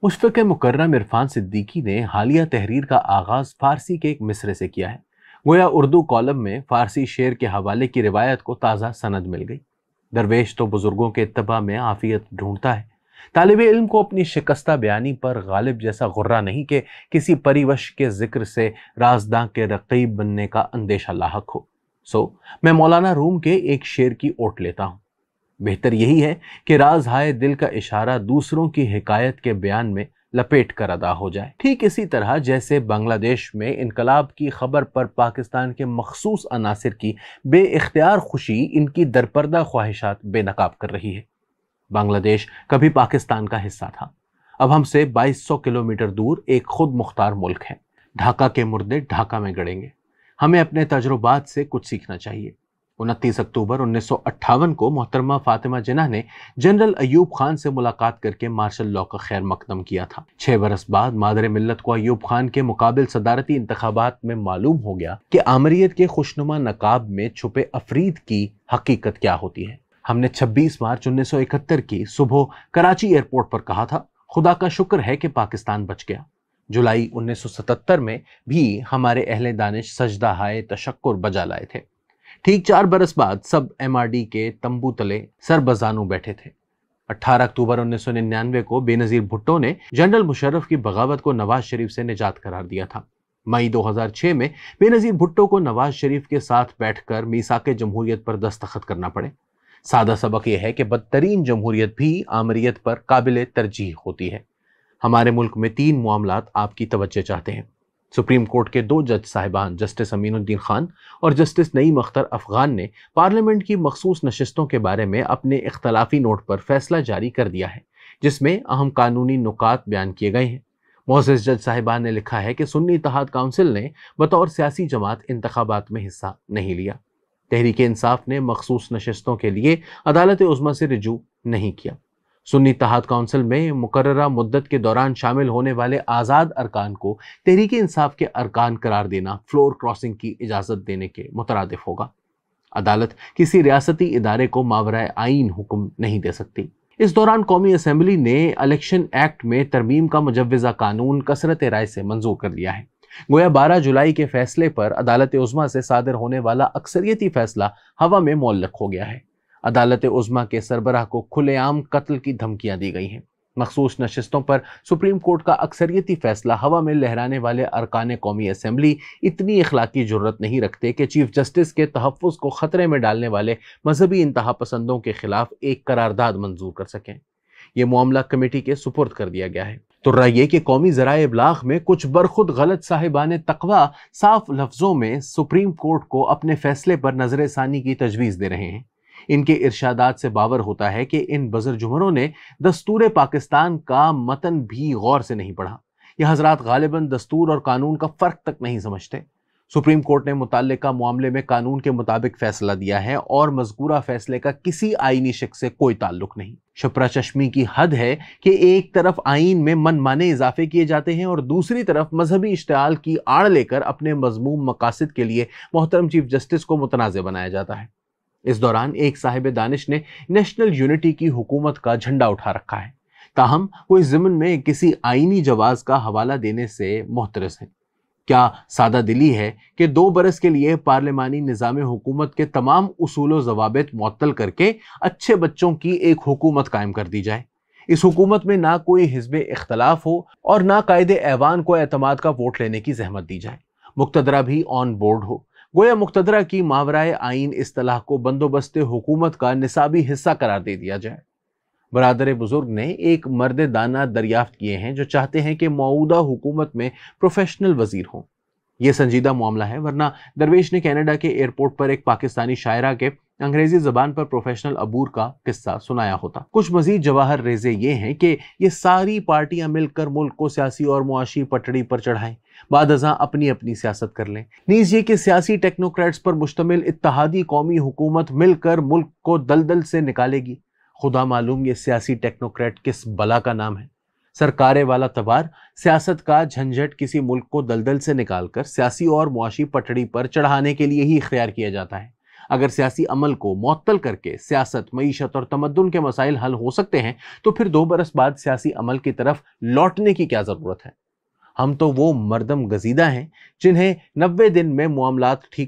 मुशफ़िक़ मुकर्रम इरफान सिद्दीकी ने हालिया तहरीर का आगाज़ फ़ारसी के एक मिसरे से किया है। गोया उर्दू कॉलम में फ़ारसी शेर के हवाले की रिवायत को ताज़ा सनद मिल गई। दरवेश तो बुज़ुर्गों के इत्तबा में आफ़ियत ढूंढता है। तालिब इल्म को अपनी शिकस्ता बयानी पर गालिब जैसा गुर्रा नहीं कि किसी परिवश के जिक्र से राजदां के रकीब बनने का अंदेशा लाहक हो। मैं मौलाना रूम के एक शेर की ओट लेता हूँ। बेहतर यही है कि राज हाय दिल का इशारा दूसरों की हिकायत के बयान में लपेट कर अदा हो जाए। ठीक इसी तरह जैसे बांग्लादेश में इनकलाब की खबर पर पाकिस्तान के मखसूस अनासिर की बेइख्तियार खुशी इनकी दरपर्दा ख्वाहिशात बेनकाब कर रही है। बांग्लादेश कभी पाकिस्तान का हिस्सा था, अब हमसे 2200 किलोमीटर दूर एक खुद मुख्तार मुल्क है। ढाका के मुर्दे ढाका में गड़ेंगे। हमें अपने तजुर्बात से कुछ सीखना चाहिए। 29 अक्टूबर 1958 को मोहतरमा फातिमा जिन्ना ने जनरल अयूब खान से मुलाकात करके मार्शल लॉ का खैर मकदम किया था। 6 बरस बाद मादर मिल्लत को अयूब खान के मुकाबिल सदारती इंतखाबात में मालूम हो गया कि आमरीत के खुशनुमा नकाब में छुपे अफरीद की हकीकत क्या होती है। हमने 26 मार्च 1971 की सुबह कराची एयरपोर्ट पर कहा था, खुदा का शुक्र है कि पाकिस्तान बच गया। जुलाई 1977 में भी हमारे अहले दानिश सजदा हाय तशक्कुर बजा लाए थे। ठीक 4 बरस बाद सब MRD के तंबू तले सरबजानू बैठे थे। 18 अक्टूबर 1999 को बेनजीर भुट्टो ने जनरल मुशर्रफ की बगावत को नवाज शरीफ से निजात करार दिया था। मई 2006 में बेनजीर भुट्टो को नवाज शरीफ के साथ बैठकर मीसाके जमहूरियत पर दस्तखत करना पड़े। सादा सबक यह है कि बदतरीन जमहूरियत भी आमरीत पर काबिल तरजीह होती है। हमारे मुल्क में 3 मामलात आपकी तवज्जो चाहते हैं। सुप्रीम कोर्ट के 2 जज साहिबान जस्टिस अमीनुद्दीन खान और जस्टिस नईम अख्तर अफगान ने पार्लियामेंट की मखसूस नशिस्तों के बारे में अपने इख्तलाफी नोट पर फैसला जारी कर दिया है, जिसमें अहम कानूनी नुकात बयान किए गए हैं। मोअज़्ज़ज़ जज साहिबान ने लिखा है कि सुन्नी इत्तेहाद काउंसिल ने बतौर सियासी जमात इंतखाबात में हिस्सा नहीं लिया। तहरीक इंसाफ ने मखसूस नशिस्तों के लिए अदालत उज़्मा से रिजू नहीं किया। सुन्नी इत्तेहाद काउंसिल में मुकर्ररा मुद्दत के दौरान शामिल होने वाले आज़ाद अरकान को तहरीक इंसाफ के अरकान करार देना फ्लोर क्रॉसिंग की इजाज़त देने के मुतरादिफ होगा। अदालत किसी रियासती इदारे को मावराए आईन हुक्म नहीं दे सकती। इस दौरान कौमी असम्बली ने इलेक्शन एक्ट में तरमीम का मुजव्वज़ा कानून कसरत राय से मंजूर कर लिया है। गोया 12 जुलाई के फैसले पर अदालत उज़्मा से सादर होने वाला अक्सरियती फैसला हवा में मुअल्लक हो गया है। अदालत उज़्मा के सरबराह को खुलेआम कत्ल की धमकियां दी गई हैं। मखसूस नशिस्तों पर सुप्रीम कोर्ट का अक्सरियती फैसला हवा में लहराने वाले अरकान कौमी असम्बली इतनी इखलाकी जुर्रत नहीं रखते कि चीफ जस्टिस के तहफ़्फ़ुज़ को खतरे में डालने वाले मजहबी इंतहा पसंदों के खिलाफ एक करारदाद मंजूर कर सकें। यह मामला कमेटी के सुपुर्द कर दिया गया है। तो राय कि कौमी ज़राए इब्लाग में कुछ बरखुद गलत साहिबान तक़वा साफ लफ्ज़ों में सुप्रीम कोर्ट को अपने फैसले पर नजर सानी की तजवीज़ दे रहे हैं। इनके इरशादात से बावर होता है कि इन बज़र जुमरों ने दस्तूर पाकिस्तान का मतन भी गौर से नहीं पढ़ा। यह हजरात गालिबन दस्तूर और कानून का फ़र्क तक नहीं समझते। सुप्रीम कोर्ट ने मुतल्लिका मामले में कानून के मुताबिक फैसला दिया है और मज़कूरा फैसले का किसी आईनी शख्स से कोई ताल्लुक नहीं। शपरा चश्मी की हद है कि एक तरफ आईन में मनमाने इजाफे किए जाते हैं और दूसरी तरफ मजहबी इश्तिआल की आड़ लेकर अपने मज़मूम मकासद के लिए मोहतरम चीफ जस्टिस को मुतनाज़ बनाया जाता है। इस दौरान एक साहिब दानिश ने नेशनल यूनिटी की हुकूमत का झंडा उठा रखा है, ताहम वो इस ज़िम्न में किसी आईनी जवाज़ का हवाला देने से मुहतरज़ है। क्या सादा दिली है कि 2 बरस के लिए पार्लिमानी निज़ाम हुकूमत के तमाम उसूल व ज़वाबित मुअत्तल करके अच्छे बच्चों की एक हुकूमत कायम कर दी जाए। इस हुकूमत में ना कोई हिज़्ब इख्तलाफ हो और ना कायदे ऐवान को एतमाद का वोट लेने की जहमत दी जाए। मुक्तदरा भी ऑन बोर्ड हो। गोया मुक्तदरा की मावराए आइन इस्तिलाह को बंदोबस्त हुकूमत का निसाबी हिस्सा करार दे दिया जाए। बरादर बुजुर्ग ने एक मर्द दाना दरियाफ्त किए हैं जो चाहते हैं कि मौजूदा हुकूमत में प्रोफेशनल वजीर हों। यह संजीदा मामला है, वरना दरवेश ने कनाडा के एयरपोर्ट पर एक पाकिस्तानी शायरा के अंग्रेजी ज़बान पर प्रोफेशनल अबूर का किस्सा सुनाया होता। कुछ मजीद जवाहर रेज़े ये हैं कि ये सारी पार्टियां मिलकर मुल्क को सियासी और मुआशी पटड़ी पर चढ़ाएं, बाद अज़ां अपनी अपनी सियासत कर लें। नीज़ ये कि सियासी टेक्नोक्रेट्स पर मुश्तमिल इत्तेहादी कौमी हुकूमत मिलकर मुल्क को दलदल से निकालेगी। खुदा मालूम ये सियासी टेक्नोक्रेट किस बला का नाम है। सरकारे वाला तबार सियासत का झंझट किसी मुल्क को दलदल से निकालकर सियासी और मुआशी पटड़ी पर चढ़ाने के लिए ही इख्तियार किया जाता है। اگر سیاسی عمل کو معطل کر کے سیاست، معیشت اور تمدن کے مسائل حل ہو سکتے ہیں تو پھر 2 برس بعد سیاسی عمل کی طرف لوٹنے کی کیا ضرورت ہے؟ ہم تو وہ مردم گزیدہ ہیں جنہیں 90 دن میں معاملات ٹھیک